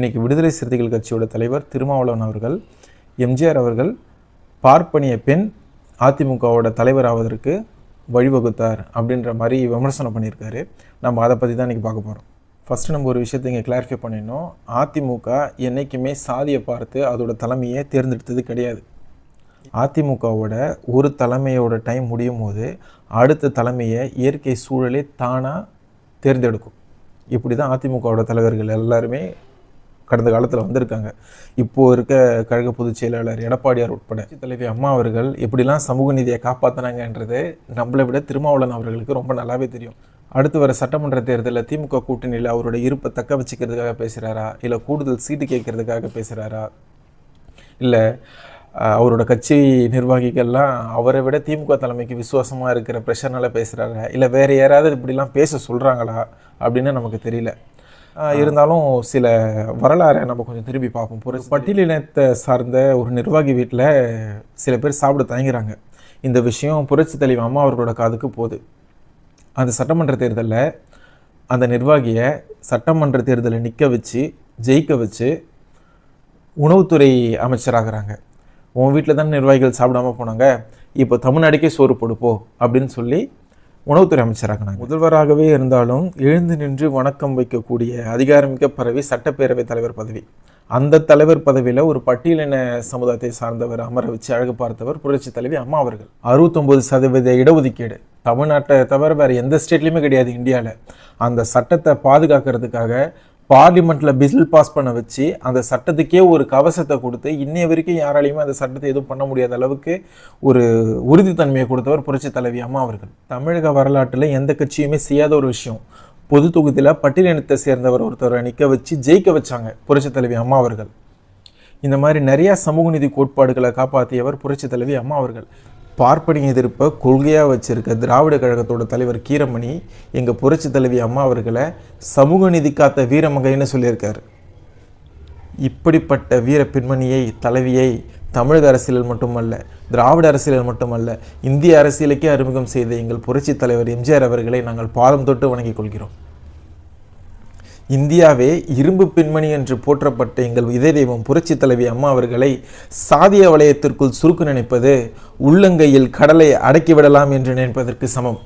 இன்றைக்கி விடுதலை சிறுத்தைகள் கட்சியோட தலைவர் திருமாவளவன் அவர்கள் எம்ஜிஆர் அவர்கள் பார்ப்பனிய பெண் அதிமுகவோட தலைவர் ஆவதற்கு வழிவகுத்தார் அப்படின்ற மாதிரி விமர்சனம் பண்ணியிருக்காரு. நம்ம அதை பற்றி தான் இன்றைக்கி பார்க்க போகிறோம். ஃபஸ்ட்டு நம்ம ஒரு விஷயத்தை இங்கே கிளாரிஃபை பண்ணிடணும். அதிமுக என்றைக்குமே சாதியை பார்த்து அதோட தலைமையை தேர்ந்தெடுத்தது கிடையாது. அதிமுகவோட ஒரு தலைமையோட டைம் முடியும் போது அடுத்த தலைமையை இயற்கை சூழலே தானாக தேர்ந்தெடுக்கும். இப்படி தான் அதிமுகவோட தலைவர்கள் எல்லாருமே கடந்த காலத்தில் வந்திருக்காங்க. இப்போது இருக்க கழக பொதுச் செயலாளர் எடப்பாடியார் உட்பட தலைவி அம்மா அவர்கள் எப்படிலாம் சமூக நீதியை காப்பாற்றினாங்கன்றது நம்மளை விட திருமாவளவன் அவர்களுக்கு ரொம்ப நல்லாவே தெரியும். அடுத்து வர சட்டமன்ற தேர்தலில் திமுக கூட்டணியில் அவரோட இருப்பை தக்க வச்சுக்கிறதுக்காக பேசுகிறாரா, இல்லை கூடுதல் சீட்டு கேட்கறதுக்காக பேசுகிறாரா, இல்லை அவரோட கட்சி நிர்வாகிகள்லாம் அவரை விட திமுக தலைமைக்கு விசுவாசமாக இருக்கிற ப்ரெஷர்னால் பேசுகிறாரா, இல்லை வேறு யாராவது இப்படிலாம் பேச சொல்கிறாங்களா அப்படின்னு நமக்கு தெரியல. இருந்தாலும் சில வரலாறை நம்ம கொஞ்சம் திரும்பி பார்ப்போம். பட்டியலினத்தை சார்ந்த ஒரு நிர்வாகி வீட்டில் சில பேர் சாப்பிட தயங்குறாங்க. இந்த விஷயம் புரட்சி தலைவி அம்மா அவர்களோட காதுக்கு போகுது. அந்த சட்டமன்ற தேர்தலில் அந்த நிர்வாகியை சட்டமன்ற தேர்தலை நிற்க வச்சு ஜெயிக்க வச்சு உணவுத்துறை அமைச்சராகிறாங்க. உன் வீட்டில் தான் நிர்வாகிகள் சாப்பிடாமல் போனாங்க, இப்போ தமிழ்நாடுக்கே சோறு போடுப்போ அப்படின்னு சொல்லி உணவுத்துறை அமைச்சராகினாங்க. முதல்வராகவே இருந்தாலும் எழுந்து நின்று வணக்கம் வைக்கக்கூடிய அதிகாரமிக்க பதவி சட்டப்பேரவை தலைவர் பதவி. அந்த தலைவர் பதவியில் ஒரு பட்டியலின சமுதாயத்தை சார்ந்தவர் அமர வச்சு அழகு பார்த்தவர் புரட்சி தலைவி அம்மா அவர்கள். 69% இடஒதுக்கீடு தமிழ்நாட்டை தவிர வேறு எந்த ஸ்டேட்லையுமே கிடையாது இந்தியாவில். அந்த சட்டத்தை பாதுகாக்கிறதுக்காக பார்லிமெண்ட்டில் பில் பாஸ் பண்ண வச்சு அந்த சட்டத்துக்கே ஒரு கவசத்தை கொடுத்து இன்னைய வரைக்கும் யாராலையுமே அந்த சட்டத்தை எதுவும் பண்ண முடியாத அளவுக்கு ஒரு உறுதித்தன்மையை கொடுத்தவர் புரட்சி தலைவி அம்மா அவர்கள். தமிழக வரலாற்றில் எந்த கட்சியுமே செய்யாத ஒரு விஷயம். பொது தொகுதியில் பட்டியலினத்தை சேர்ந்தவர் ஒருத்தரை நிற்க வச்சு ஜெயிக்க வச்சாங்க புரட்சி தலைவி அம்மா அவர்கள். இந்த மாதிரி நிறையா சமூக நீதி கோட்பாடுகளை காப்பாற்றியவர் புரட்சி தலைவி அம்மா அவர்கள். பார்ப்பனிய எதிர்ப்பை கொள்கையாக வச்சிருக்க திராவிட கழகத்தோட தலைவர் கீரமணி எங்கள் புரட்சி தலைவி அம்மா அவர்களை சமூக நீதி காத்த வீரமங்கைன்னு சொல்லியிருக்காரு. இப்படிப்பட்ட வீர பெண்மணியை தலைவியை தமிழக அரசியலில் மட்டுமல்ல, திராவிட அரசியலில் மட்டுமல்ல, இந்திய அரசியலுக்கே அறிமுகம் செய்த எங்கள் புரட்சி தலைவர் எம்ஜிஆர் அவர்களை நாங்கள் பாதம் தொட்டு வணங்கிக் கொள்கிறோம். இந்தியாவே இரும்பு பெண்மணி என்று போற்றப்பட்ட எங்கள் இதய தெய்வம் புரட்சி தலைவி அம்மா அவர்களை சாதிய வளையத்திற்குள் சுருக்கு நினைப்பது உள்ளங்கையில் கடலை அடக்கிவிடலாம் என்று நினைப்பதற்கு சமம்.